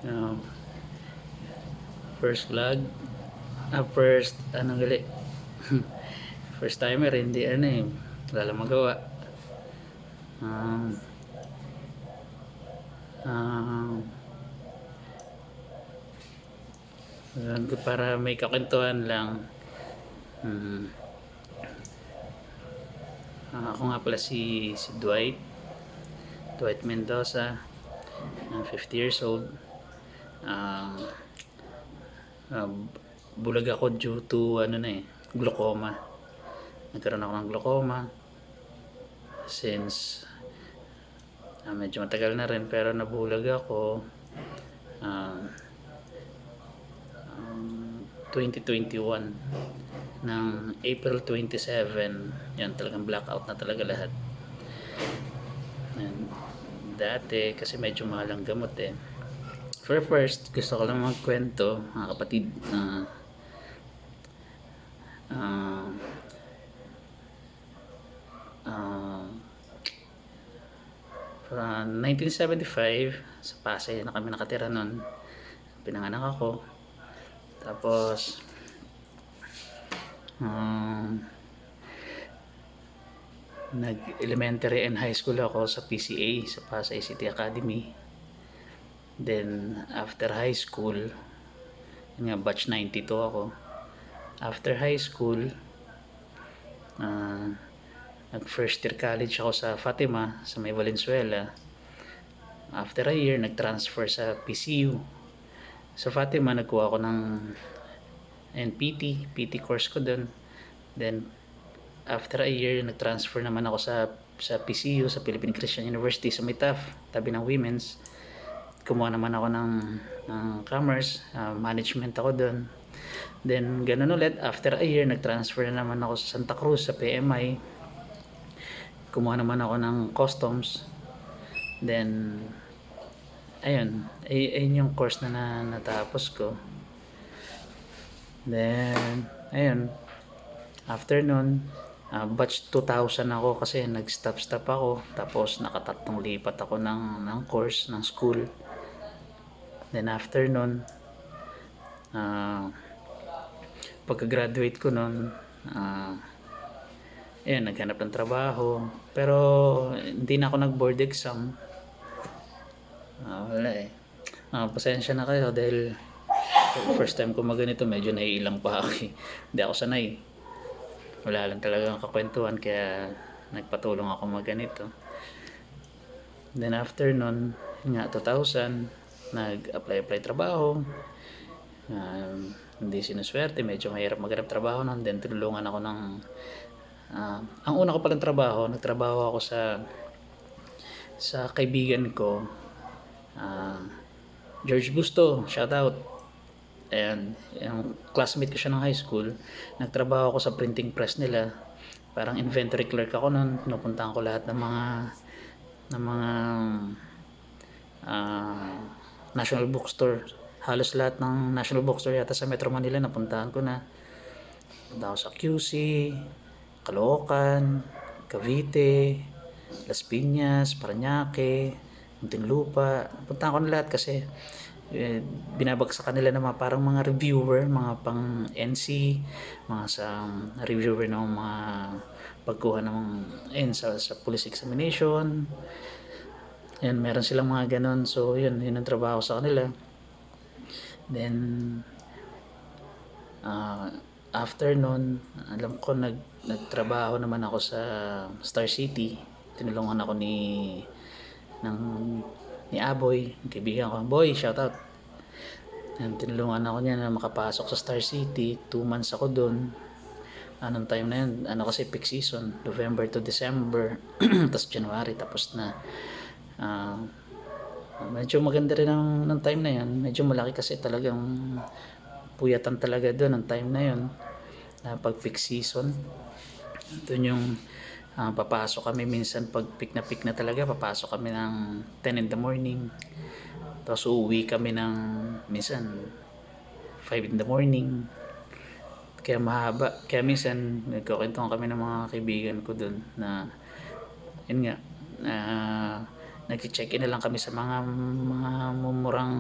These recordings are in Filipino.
Uh, first vlog. First, anong gali? First timer, hindi wala lang magawa. Um, um, para may kakwentuhan lang. Um, ako nga pala si Dwight Mendoza, 50 years old. Uh, uh, bulag ako due to glaucoma. Nagkaroon ako ng glaucoma since medyo matagal na rin, pero nabulag ako 2021 ng April 27. Yan, talagang blackout na talaga lahat. Yan. Dati kasi medyo mahal ang gamot First, gusto ko lang magkwento mga kapatid na uh, uh, from 1975 sa Pasay na kami nakatira nun. Pinanganak ako. Tapos nag-elementary and high school ako sa PCA, sa Pasay City Academy. Then after high school, yun nga, batch 92 ako. After high school, nag first year college ako sa Fatima sa may Valenzuela. After a year, nag-transfer sa PCU. Sa Fatima, nagkuha ako ng PT course ko dun. Then after a year, nag-transfer naman ako sa PCU, sa Philippine Christian University sa Mitaf, tabi ng women's. Kumuha naman ako ng commerce, management ako doon. Then ganun ulit, after a year, nag-transfer na naman ako sa Santa Cruz sa PMI. Kumuha naman ako ng customs. Then ayun yung course na natapos ko. Then ayun, after nun, batch 2000 ako kasi nag-stop ako. Tapos nakatatlong lipat ako ng course, ng school. Then after nun, pagka-graduate ko nun, ayun, naghanap ng trabaho. Pero hindi na ako nag-board exam. Wala pasensya na kayo dahil first time ko maganito, medyo naiilang pa ako hindi ako sanay. Wala lang talagang kakwentuhan, kaya nagpatulong ako maganito. Then after nun, 2000, nag-apply trabaho. Hindi sinuswerte, medyo mahirap maghanap trabaho nun. Then tinulungan ako ng ang una ko palang trabaho, nagtrabaho ako sa kaibigan ko, George Busto, shout out. And yung classmate ko siya ng high school. Nagtrabaho ako sa printing press nila, parang inventory clerk ako noon. Pinupuntahan ko lahat ng mga national bookstore. Halos lahat ng national bookstore yata sa Metro Manila napuntahan ko na. Punta ako sa QC, Caloocan, Cavite, Las Piñas, Parañaque, Muntinlupa. Puntahan ko na lahat kasi binabagsakan nila ng mga parang mga reviewer, mga pang NC, mga sa reviewer ng mga pagkuha ng sa police examination. Yan, meron silang mga ganon. So yun ang trabaho sa kanila. Then after nun, alam ko nagtrabaho naman ako sa Star City. Tinulungan ako ni Aboy, kaibigan ko. Boy, shout out. Yan, tinulungan ako niya na makapasok sa Star City. 2 months ako doon. Anong time na yun? Kasi peak season, November to December. Tapos January, tapos na. Medyo maganda rin ng time na yun. Medyo malaki kasi talagang puyatan talaga doon ang time na yun. Pag peak season, doon yung papasok kami minsan pag peak na talaga. Papasok kami ng 10 in the morning. Tapos uuwi kami ng minsan 5 in the morning. Kaya mahaba. Kaya minsan nagkukwentuhan kami ng mga kaibigan ko doon na yun nga, nag-check-in na lang kami sa mga mumurang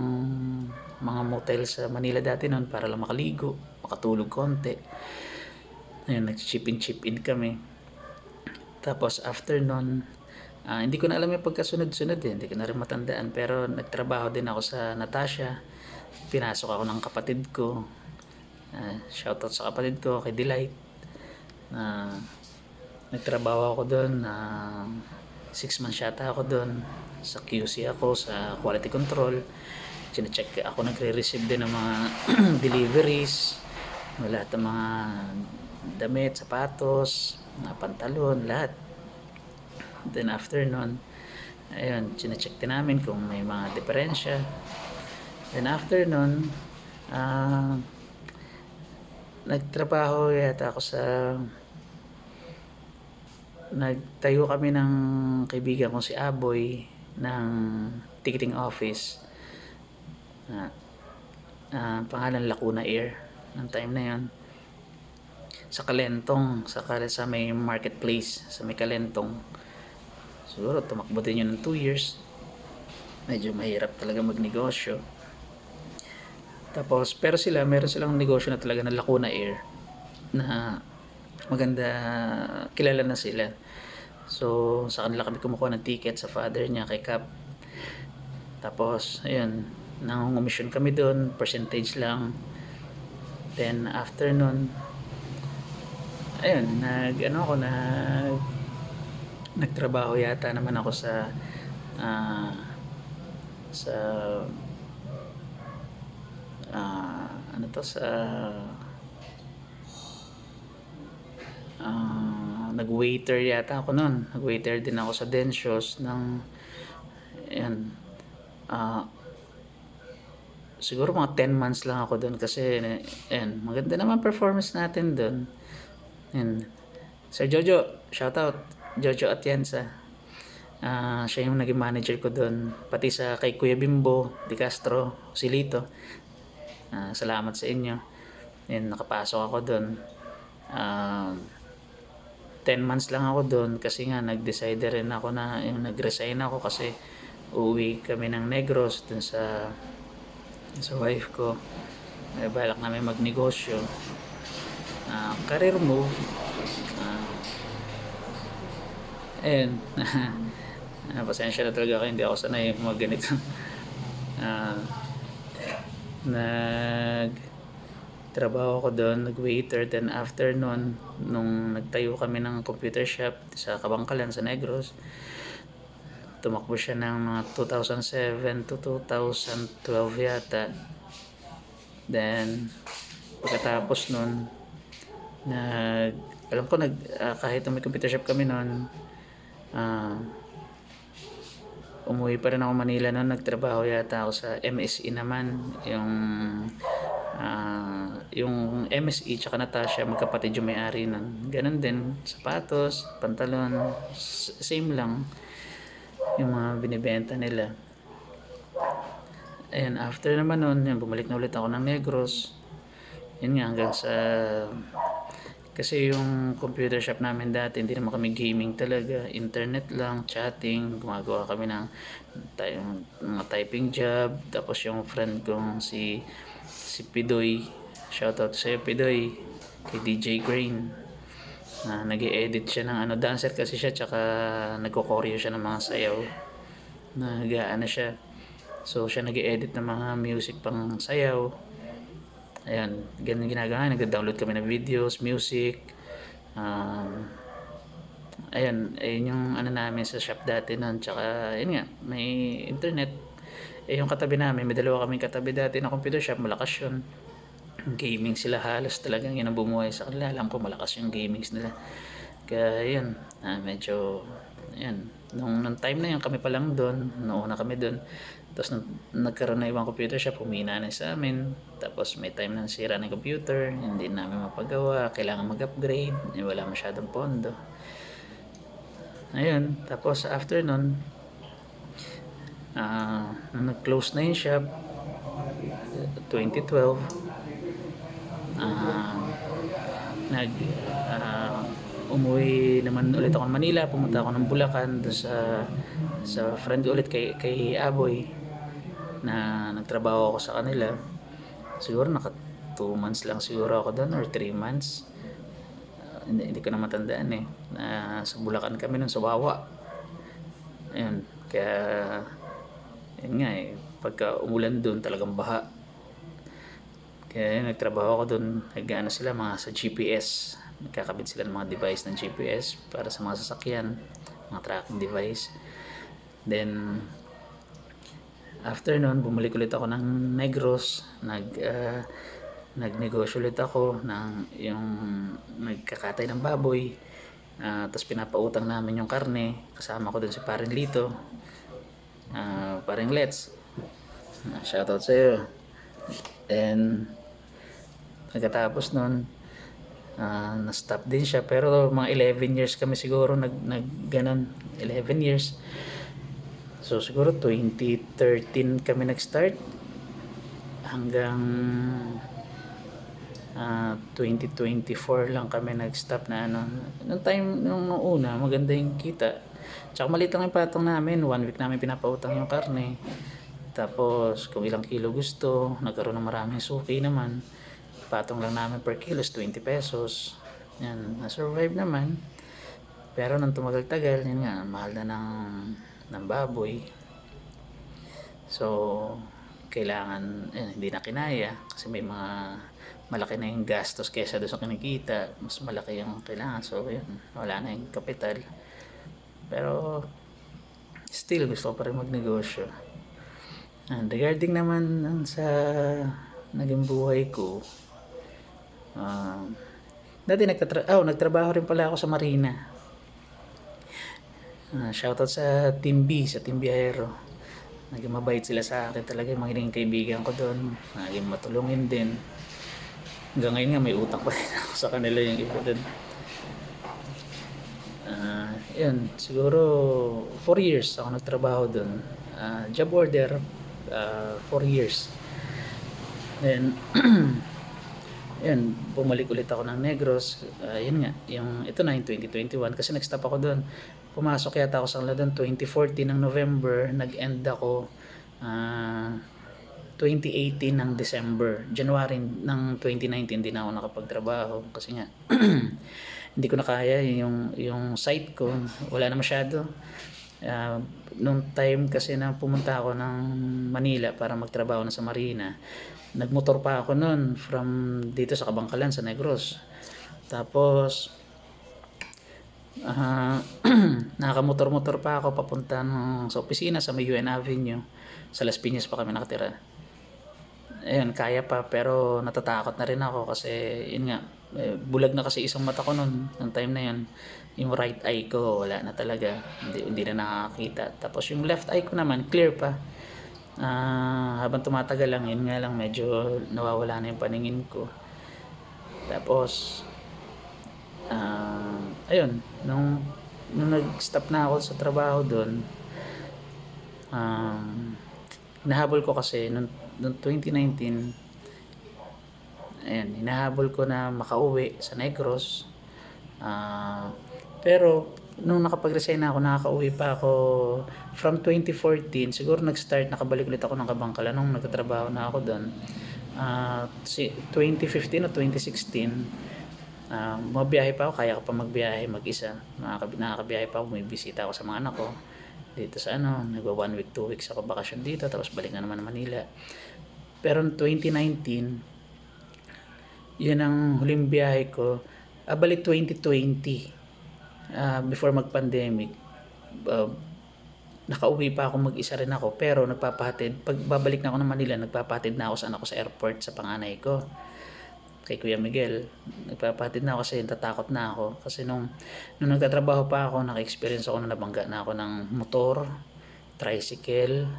mga motel sa Manila dati noon para lang makaligo, makatulog konti. Ayun, nag-chip-in kami. Tapos after nun, hindi ko na alam yung pagkasunod-sunod hindi ko na rin matandaan, pero nagtrabaho din ako sa Natasha. Pinasok ako ng kapatid ko. Shoutout sa kapatid ko, kay Delight. Nagtrabaho ako doon, 6 months yata ako doon. Sa QC ako, sa quality control. Chine-check ako, nagre-receive din ng mga deliveries, lahat ng mga damit, sapatos, mga pantalon, lahat. Then after nun, ayun, chine-check din namin kung may mga diferensya. Then after nun, nagtrabaho yata ako nagtayo kami ng kaibigan ko si Aboy ng ticketing office. Pangalan Lacuna Air ng time na yon, sa Kalentong, sa may marketplace sa may Kalentong. Siguro tumakbo din yun ng 2 years. Medyo mahirap talaga magnegosyo. Tapos pero meron silang negosyo na talaga na Lacuna Air na maganda, kilala na sila. So sa kanila kami kumukuha ng ticket, sa father niya, kay Cap. Tapos ayun, nangungumisyon kami doon, percentage lang. Then after nun, ayun, nagtrabaho yata naman ako sa nag-waiter yata ako noon. Nag-waiter din ako sa Denshows ng siguro mga 10 months lang ako doon kasi maganda naman performance natin doon. Sir Jojo, shoutout Jojo Atienza. Siya yung naging manager ko doon, pati sa kay Kuya Bimbo Di Castro, Silito. Salamat sa inyo. Nakapasok ako doon. 10 months lang ako doon kasi nga nag-decide rin ako na nag-resign ako kasi uuwi kami ng Negros dun sa wife ko. Balak namin magnegosyo. Career move. Pasensya na talaga ako, hindi ako sanay mag ganito. Nagtrabaho ako doon, nag-waiter. Then after nun, nung nagtayo kami ng computer shop sa Kabangkalan, sa Negros, tumakbo siya ng mga 2007 to 2012 yata. Then pagkatapos nun, alam ko kahit may computer shop kami nun, umuwi pa rin ako Manila noon. Nagtrabaho yata ako sa MSE naman, yung MSE tsaka Natasha, magkapatid yung may-ari nun. Ganun din, sapatos, pantalon, same lang yung mga binibenta nila. After naman nun, bumalik na ulit ako ng Negros. Yun nga, hanggang sa kasi yung computer shop namin dati, hindi naman kami gaming talaga, internet lang, chatting. Gumagawa kami ng mga typing job. Tapos yung friend kong si Pidoy, shoutout sa'yo Pidoy, kay DJ Grain, nag-i-edit siya ng dancer kasi siya, tsaka nagko-choreo siya ng mga sayaw, nag-aano siya. So siya nag-i-edit ng mga music pang sayaw. Ganun ginagawa. Nag-download kami ng videos, music. Ayun yung namin sa shop dati noon. Tsaka yun nga, may internet. Yung katabi namin, may dalawa kaming katabi dati na computer shop, malakas yun. Gaming sila halos, talagang yun ang bumuhay sa kanila. Alam ko malakas yung gamings nila. Kaya yun, medyo nung time na yun, kami pa lang doon, nauna kami doon. Tapos nagkaroon na ibang computer shop, humina na sa amin. Tapos may time na nasira na yung computer, hindi namin mapagawa, kailangan mag-upgrade, wala masyadong pondo. Tapos after nun, nag-close na yung shop 2012. umuwi naman ulit ako ng Manila, pumunta ako ng Bulacan doon sa friend ulit kay Aboy na nagtrabaho ako sa kanila. Siguro naka 2 months lang siguro ako doon or 3 months. Hindi ko na matandaan eh. Sa Bulacan kami noon sa Wawa. Ayun, kaya yun nga eh, pagka umulan doon talagang baha. Kaya yun, nagtrabaho ako doon, nag-ano sila mga sa GPS, nagkakabit sila ng mga device ng GPS para sa mga sasakyan, mga tracking device. Then after nun, bumalik ulit ako ng Negros, nagnegosyo ulit ako ng yung nagkakatay ng baboy. Tapos pinapautang namin yung karne, kasama ko dun si Paring Lito, Paring Let's, shoutout sa'yo. And pagkatapos nun, na-stop din siya, pero mga 11 years kami siguro ganon, 11 years. So siguro 2013 kami nag-start hanggang 2024 lang kami nag-stop na ano. Nung una, maganda yung kita. Tsaka maliit lang yung patong namin, 1 week namin pinapautang yung karne. Tapos kung ilang kilo gusto, nagkaroon ng maraming suki naman. Patong lang namin per kilo is 20 pesos. Yan, na-survive naman. Pero nang tumagal-tagal, yun nga, mahal na ng baboy. So, kailangan, hindi na kinaya kasi may mga malaki na yung gastos kesa doon sa kinikita. Mas malaki yung kailangan. So, yun, wala na yung kapital. Pero, still, gusto ko pa rin magnegosyo. And regarding naman sa naging buhay ko, dati nagtrabaho rin pala ako sa Marina. Shoutout sa Team B, sa Team Biyahero. Naging mabait sila sa akin talaga, yung mga kaibigan ko doon. Naging matulungin din. Hanggang ngayon nga may utang pa rin ako sa kanila yung iba doon. Yun, siguro 4 years ako nagtrabaho doon. Job order, 4 years. Then yun, bumalik ulit ako ng Negros. Yun nga, ito na yung 2021 kasi nag-stop ako doon. Pumasok yata ako sa kanila doon 2014 ng November, nag-end ako 2018 ng December. January ng 2019 din ako nakapagtrabaho kasi nga hindi ko na kaya yung site ko, wala na masyado. Nung time kasi na pumunta ako ng Manila para magtrabaho na sa Marina, nagmotor pa ako noon from dito sa Kabangkalan sa Negros. Tapos nakamotor-motor pa ako papunta sa opisina sa may UN Avenue, sa Las Piñas pa kami nakatira. Ayun, kaya pa, pero natatakot na rin ako kasi yun nga, bulag na kasi isang mata ko noon time na yun. Yung right eye ko wala na talaga, hindi na nakakita. Tapos yung left eye ko naman clear pa. Habang tumatagal lang, yun nga lang medyo nawawala na yung paningin ko. Tapos ayun, nung nag-stop na ako sa trabaho doon, hinahabol ko kasi noong 2019, ayun, hinahabol ko na makauwi sa Negros. Pero nung nakapag-resign na ako, nakaka-uwi pa ako from 2014. Siguro nakabalik ulit ako ng Kabangkalan nung nagtatrabaho na ako doon. 2015 o 2016, mabiyahe pa ako, kaya ko pa magbiyahe mag-isa. Nakakabiyahe pa ako, may bisita ako sa mga anak ko dito sa nagwa 1 week, 2 weeks ako bakasyon dito, tapos balik na naman ng Manila. Pero 2019, yun ang huling biyahe ko. Balik 2020, before mag-pandemic, nakauwi pa ako, mag-isa rin ako, pero nagpapahatid. Pag babalik na ako ng Manila, nagpapahatid na ako sa anak ko sa airport sa panganay ko, kay Kuya Miguel. Nagpapahatid na ako kasi natatakot na ako. Kasi nung nagtatrabaho pa ako, naka-experience ako na nabangga na ako ng motor, tricycle,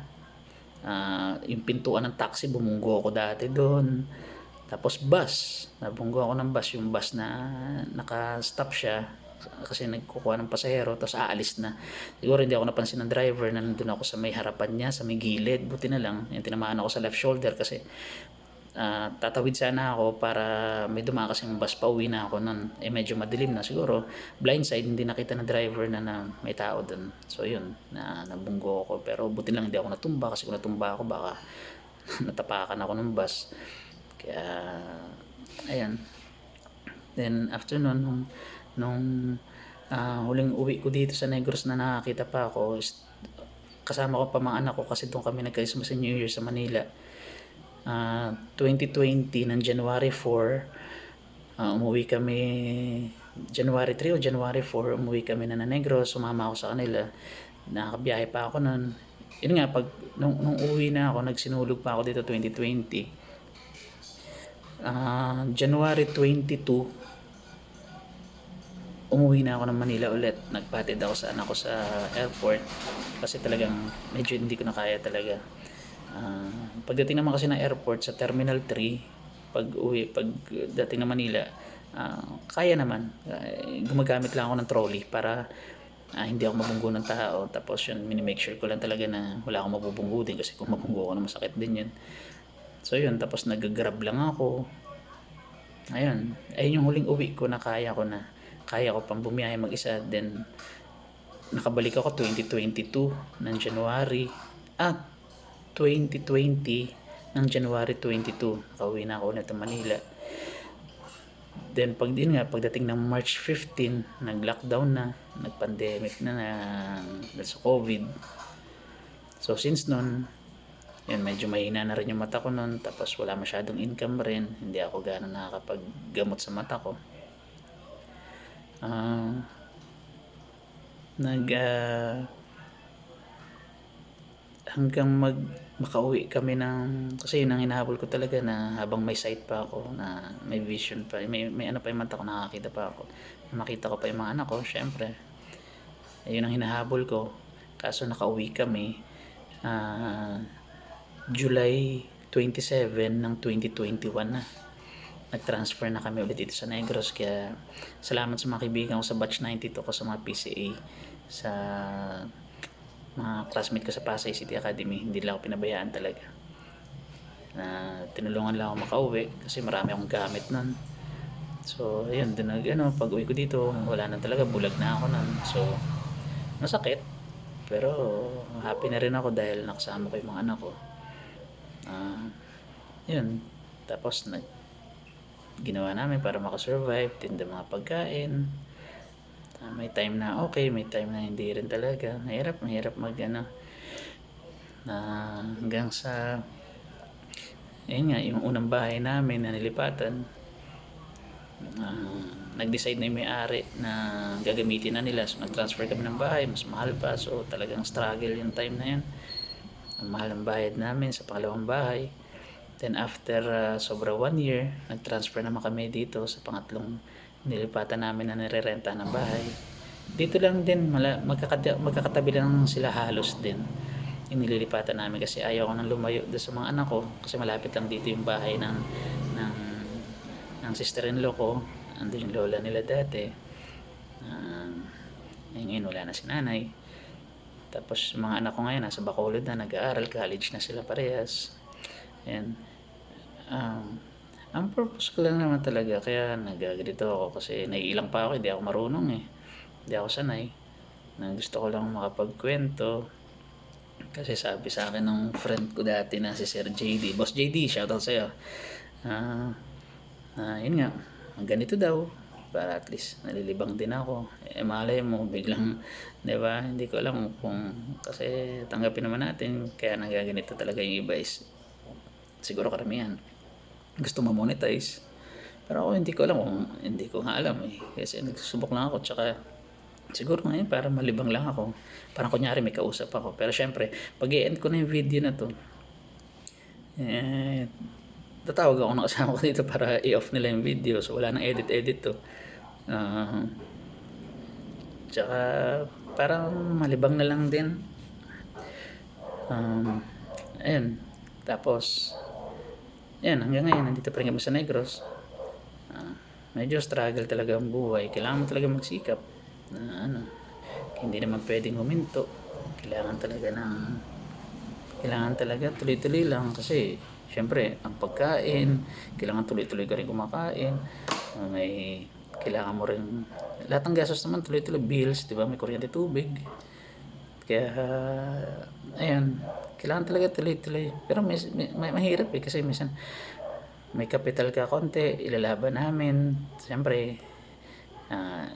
yung pintuan ng taxi, bumunggo ako dati doon. Tapos bus, nabunggo ako ng bus, yung bus na naka-stop siya kasi nagkukuha ng pasahero, tapos aalis na. Siguro hindi ako napansin ng driver na nandun ako sa may harapan niya, sa may gilid. Buti na lang, yung tinamaan ako sa left shoulder kasi tatawid sana ako para may dumaan kasing bus pa uwi na ako nun. Medyo madilim na siguro. Blindside, hindi nakita na driver na may tao dun. So yun, nabunggo ako. Pero buti lang hindi ako natumba kasi kung natumba ako baka natapakan ako ng bus. Kaya, ayan. Then after nun, nung huling uwi ko dito sa Negros na nakakita pa ako, kasama ko pa mga anak ko kasi doon kami nag-Christmas and New Year sa Manila. 2020 ng January 4, umuwi kami January 3 o January 4, umuwi kami na Negros, sumama ako sa kanila. Nakakabiyahe pa ako nun. Yun nga, nung uwi na ako, nagsinulog pa ako dito 2020. January 22, umuwi na ako ng Manila ulit. Nagpatid ako sa anak ko sa airport kasi talagang medyo hindi ko na kaya talaga. Pagdating naman kasi ng airport sa Terminal 3, pagdating ng Manila, kaya naman. Gumagamit lang ako ng trolley para hindi ako mabunggo ng tao. Tapos yun, minimake sure ko lang talaga na wala akong mabubunggo din kasi kung mabunggo ako na masakit din yun. So yun, tapos nag-grab lang ako. Ayun yung huling uwi ko na kaya ko pang bumiyahe mag-isa. Then nakabalik ako 2022 ng January 2020 ng January 22, nakauwi na ako ulit ng Manila. Then pagdating ng March 15, nag-lockdown na, nag-pandemic na sa COVID. So since nun, yun, medyo mahina na rin yung mata ko nun, tapos wala masyadong income rin, hindi ako gano'n nakakapaggamot sa mata ko. Hanggang makauwi kami kasi yun ang hinahabol ko talaga, na habang may sight pa ako, na may vision pa, may ano pa yung mata ko, nakakita pa ako, makita ko pa yung mga anak ko, syempre yun ang hinahabol ko. Kaso nakauwi kami July 27 ng 2021 na. Nag-transfer na kami ulit dito sa Negros. Kaya salamat sa mga kaibigan ko sa batch 92 ko, sa mga PCA, sa mga classmate ko sa Pasay City Academy. Hindi lang ako pinabayaan talaga. Tinulungan lang ako makauwi kasi marami akong gamit nun. So ayun, pag uwi ko dito, wala na talaga, bulag na ako nun. So masakit, pero happy na rin ako dahil nakasama ko yung mga anak ko. Yun, tapos ginawa namin para makasurvive, tinda mga pagkain. May time na okay, may time na hindi rin talaga. Mahirap hanggang sa ayun nga, yung unang bahay namin na nilipatan, nag-decide na yung may-ari na gagamitin na nila. So nag-transfer kami ng bahay, mas mahal pa. So talagang struggle yung time na yun. Ang mahal ng bayad namin sa pangalawang bahay. Then after sobra 1 year, nag-transfer naman kami dito sa pangatlong nilipatan namin na nirerenta ng bahay. Dito lang din, magkakatabi lang sila halos din yung nililipatan namin, kasi ayaw ko nang lumayo doon sa mga anak ko, kasi malapit lang dito yung bahay ng sister-in-law ko. Andun yung lola nila dati. Ngayon wala na si nanay. Tapos mga anak ko ngayon nasa Bacolod na, nag-aaral, college na sila parehas. And ang purpose ko lang naman talaga, kaya nagaganito ako, kasi naiilang pa ako, hindi ako marunong hindi ako sanay, na gusto ko lang makapagkwento. Kasi sabi sa akin ng friend ko dati na si Sir JD, Boss JD, shoutout sa'yo, yun nga, ganito daw, para at least nalilibang din ako. Malay mo biglang, di ba, hindi ko alam kung, kasi tanggapin naman natin, kaya nagaganito talaga yung iba is siguro karamihan gusto ma-monetize, pero ako hindi ko nga alam kasi nagsusubok lang ako. Tsaka siguro ngayon para malibang lang ako, parang kunyari may kausap ako. Pero syempre pag i-end ko na yung video na to, tatawag ako ng kasama ko dito para i-off nila yung video, so wala nang edit to. Tsaka parang malibang na lang din. Ayun, tapos yan, hanggang ngayon nandito pa rin kami sa Negros. Medyo struggle talaga ang buhay, kailangan mo talaga magsikap na hindi naman pwedeng huminto. Kailangan talaga tuloy-tuloy lang, kasi Siyempre, ang pagkain, kailangan tuloy-tuloy ka rin kumakain. May kailangan mo rin lahat ng gastos naman tuloy-tuloy, bills, 'di ba? May kuryente, tubig. Kaya ayun, kailangan talaga tuloy-tuloy. Pero may mahirap kasi minsan may kapital ka konti, ilalaban namin. Siyempre, ah,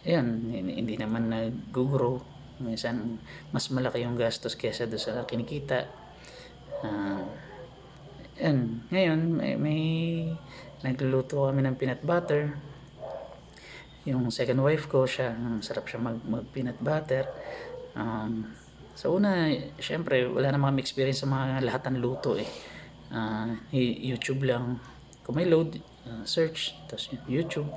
ayun, hindi naman nag-grow. Minsan mas malaki yung gastos kaysa doon sa kinikita. Ah, Yan, ngayon may nagluluto kami ng peanut butter. Yung second wife ko, siya, sarap siya mag peanut butter. Sa una, syempre, wala namang kami experience sa mga lahat ng luto eh. YouTube lang. Kung may load, search, tapos YouTube.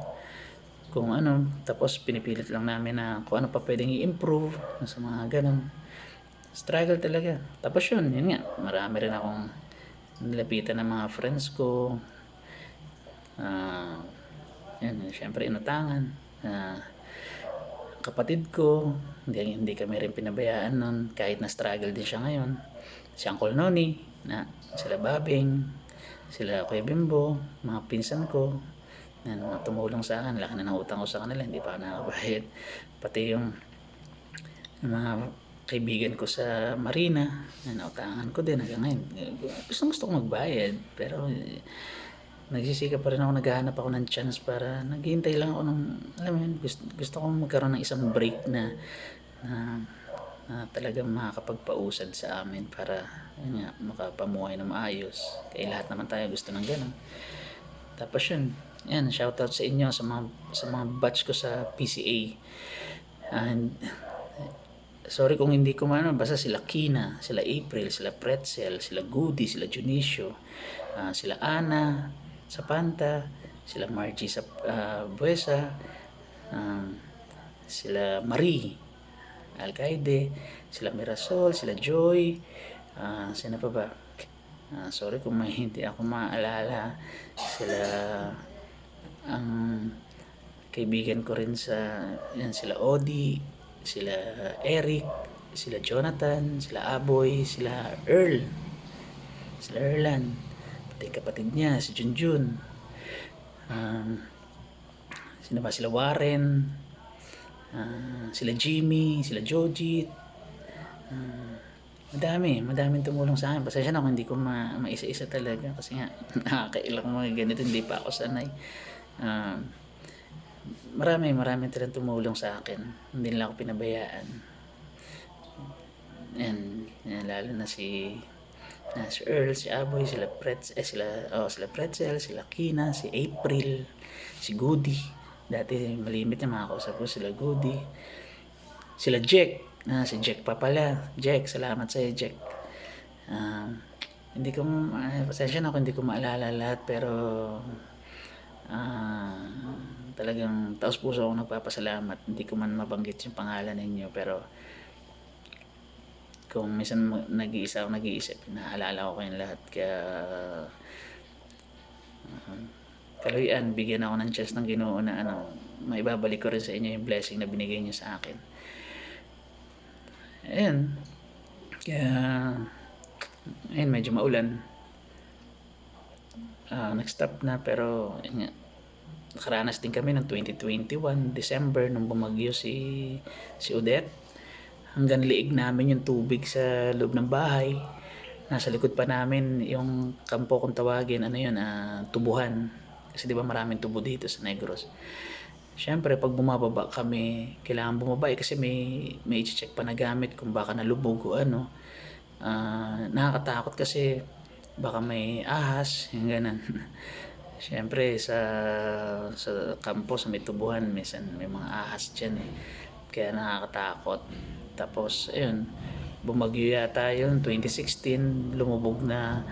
Kung ano, tapos pinipilit lang namin na kung ano pa pwedeng i-improve sa mga ganun. Struggle talaga. Tapos yun nga, marami rin akong nilapitan ng mga friends ko. Yan, syempre inutangan. Kapatid ko, hindi kami rin pinabayaan nun, kahit na struggle din siya ngayon. Si Uncle Noni, sila Babing, sila Kuya Bimbo, mga pinsan ko, na tumulong sa akin. Laki na ng utang ko sa kanila, hindi pa ako nakakabayad. Pati yung mga kaibigan ko sa Marina, nautangan ko din hanggang ngayon. Gusto ko magbayad, pero nagsisikap pa rin ako, naghahanap ako ng chance para naghihintay lang ako ng, alam mo yun, gusto kong magkaroon ng isang break na talagang makakapagpausad sa amin para yun nga, makapamuhay na maayos. Kaya lahat naman tayo gusto ng ganun. Tapos yun, yan, shoutout sa inyo sa mga batch ko sa PCA. And sorry kung hindi ko basta sila Kina, sila April, sila Pretzel, sila Goody, sila Junicio, sila Ana sa Panta, sila Margie sa Buesa, sila Marie Alcaide, sila Mirasol, sila Joy, sino pa ba? Sorry kung may hindi ako maalala. Sila ang kaibigan ko rin sa yan, sila Odi, sila Eric, sila Jonathan, sila Aboy, sila Earl, sila Erlan, pati kapatid niya si Junjun, sino ba, sila Warren, sila Jimmy, sila Jojit, madaming tumulong sa akin. Pasensya na kung hindi ko maisa-isa talaga kasi nga nakakailang mga ganito, hindi pa ako sanay. Marami talagang tumulong sa akin, hindi nila ako pinabayaan. And lalo na si Earl, si Aboy, sila Pretzel, sila Kina, si April, si Goody. Dati malimit na mga kausap ko, sila Goody, sila Jack, si Jack pa pala. Jack, salamat sa iyo, Jack. Hindi ko pasensya na kung hindi ko maalala lahat, pero talagang taos puso akong nagpapasalamat. Hindi ko man mabanggit yung pangalan ninyo, pero kung minsan nag-iisip, naalala ko kayong lahat. Kaya kaluyan, bigyan ako ng chance ng Ginoo na maibabalik ko rin sa inyo yung blessing na binigay niyo sa akin. Ayan, kaya ayun, medyo maulan. Nag-stop na, pero nakaranas din kami ng 2021 December nung bumagyo si Odette. Hanggang liig namin yung tubig sa loob ng bahay. Nasa likod pa namin yung kampo kung tawagin, tubuhan. Kasi di ba maraming tubo dito sa Negros. Siyempre pag bumababa kami, kailangan bumaba kasi may i-check pa na gamit kung baka nalubog o ano. Nakakatakot kasi baka may ahas, yung ganun. Siyempre sa kampo, sa may tubuhan, minsan may mga ahas dyan eh. Kaya nakakatakot. Tapos ayun, bumagyo yata yun 2016, lumubog na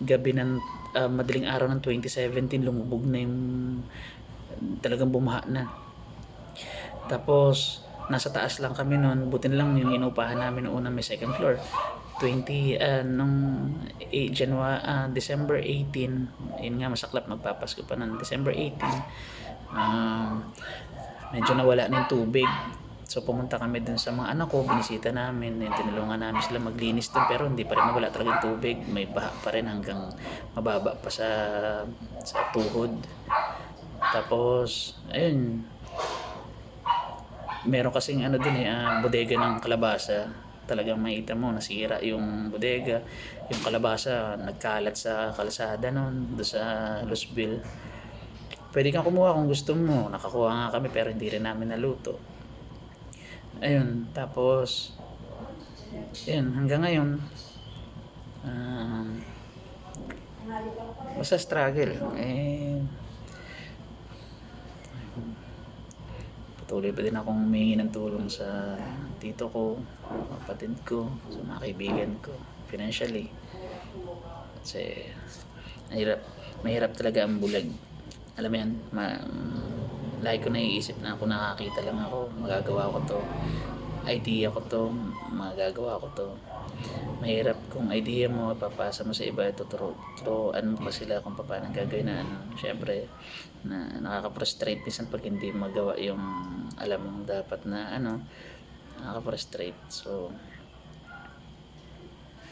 gabi ng madaling araw ng 2017, lumubog na yung talagang bumaha na. Tapos nasa taas lang kami noon, butin lang yung inupahan namin noon, may second floor. December 18, yun nga, masaklap, magpapasko pa ng December 18. Medyo nawala na yung tubig. So pumunta kami dun sa mga anak ko, binisita namin, tinulungan namin sila maglinis dun, pero hindi pa rin wala talagang tubig, may baha pa rin hanggang mababa pa sa tuhod. Tapos ayun, meron kasing ano dun bodega ng kalabasa. Talagang makita mo nasira yung bodega, yung kalabasa nagkalat sa kalsada noon do sa Luzbil. Pwede kang kumuha kung gusto mo. Nakakuha nga kami pero hindi rin namin naluto. Ayun, tapos ayun, hanggang ngayon basta struggle. Patuloy pa din akong humingi ng tulong sa tito ko, kapatid ko, sa mga kaibigan ko, financially. Kasi mahirap talaga ang bulag. Alam mo yan, lagi ko naiisip na kung nakakita lang ako, magagawa ko to. Idea ko to, magagawa ko to. Mahirap kung idea mo, papasa mo sa iba, tuturuan mo pa sila kung paano gagawin na ano. Siyempre, na nakaka-frustrate minsan pag hindi magawa yung alam mong dapat na ano, nakaka-frustrate. So,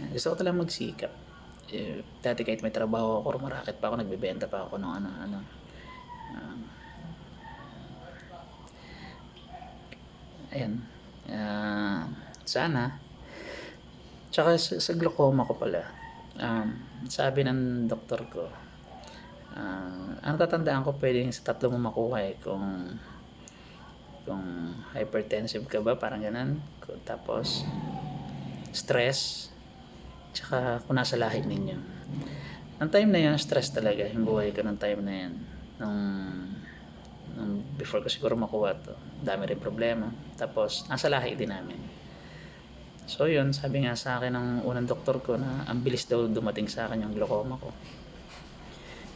gusto ko talagang magsikap. Dati kahit may trabaho ako, rumarakit pa ako, nagbebenta pa ako ng ano. Ayan. Sana tsaka sa glaucoma ko pala, sabi ng doktor ko, ang tatandaan ko pwedeng sa 3 mo makuha kung hypertensive ka ba, parang ganun, tapos stress, tsaka kung nasa lahi ninyo. Ang time na yun, stress talaga yung buhay ko ng time na yan, nung before ko siguro makuha to, dami rin problema, tapos nasa lahi din namin. So yun, sabi nga sa akin ng unang doktor ko na ang bilis daw dumating sa akin yung glaucoma ko.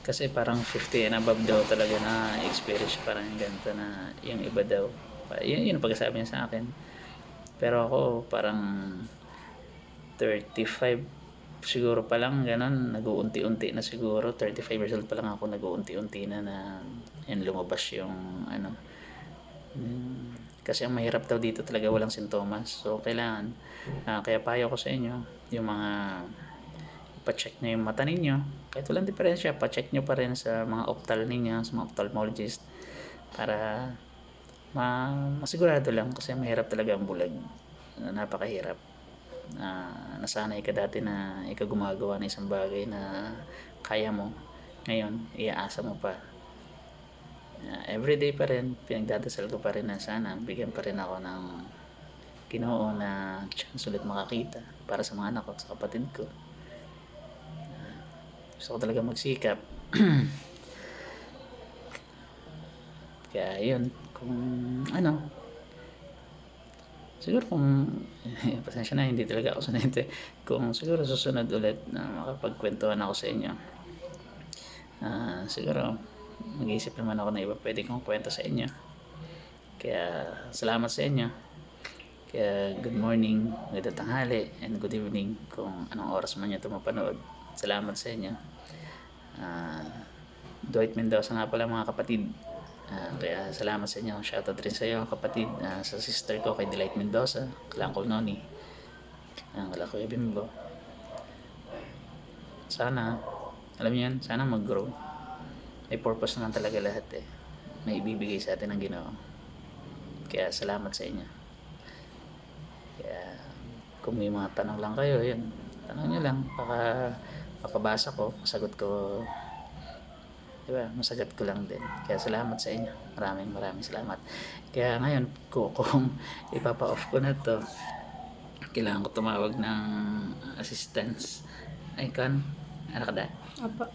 Kasi parang 50 and above daw talaga na experience, parang ganito na yung iba daw. Yun ang pagkasabi niya sa akin. Pero ako parang 35 siguro pa lang, ganun, nag-uunti-unti na siguro. 35 years old pa lang ako, nag-uunti-unti na yan, lumabas yung ano. Kasi ang mahirap daw dito talaga walang sintomas. So kailangan, kaya payo ko sa inyo, yung mga ipa-check nyo yung mata ninyo, kahit walang diferensya, pa-check nyo pa rin sa mga optal ninyo, sa mga ophthalmologist, para masigurado lang, kasi mahirap talaga ang bulag. Napakahirap. Nasanay ka dati na ikaw gumagawa ng isang bagay na kaya mo, ngayon iaasa mo pa. Everyday pa rin pinagdadasal ko pa rin na sana bigyan pa rin ako ng Ginoo na chance ulit makakita para sa mga anak ko, sa kapatid ko. Gusto ko talaga magsikap. Kaya yun, kung ano, siguro kung pasensya na, hindi talaga ako sanay kung siguro susunod ulit na makapagkwentuhan ako sa inyo, siguro mag-iisip naman ako na iba pwede kong kwento sa inyo. Kaya salamat sa inyo. Kaya good morning, good tanghali, and good evening kung anong oras man nyo ito mapanood. Salamat sa inyo. Dwight Mendoza nga pala mga kapatid. Kaya salamat sa inyo. Shoutout rin sa iyo kapatid, sa sister ko kay Delight Mendoza, kala Uncle Noni, kala Kuya Bimbo. Sana, alam niyo yan, sana mag-grow. May purpose naman talaga lahat may ibibigay sa atin ng Ginoo. Kaya salamat sa inyo. Kaya kung may mga tanong lang kayo, yun, tanong nyo lang, baka mapabasa ko, masagot ko, diba, masagot ko lang din. Kaya salamat sa inyo, maraming salamat. Kaya ngayon kung ipapa-off ko na to, kailangan ko tumawag ng assistance. Ay kan, ano ka da? Apa.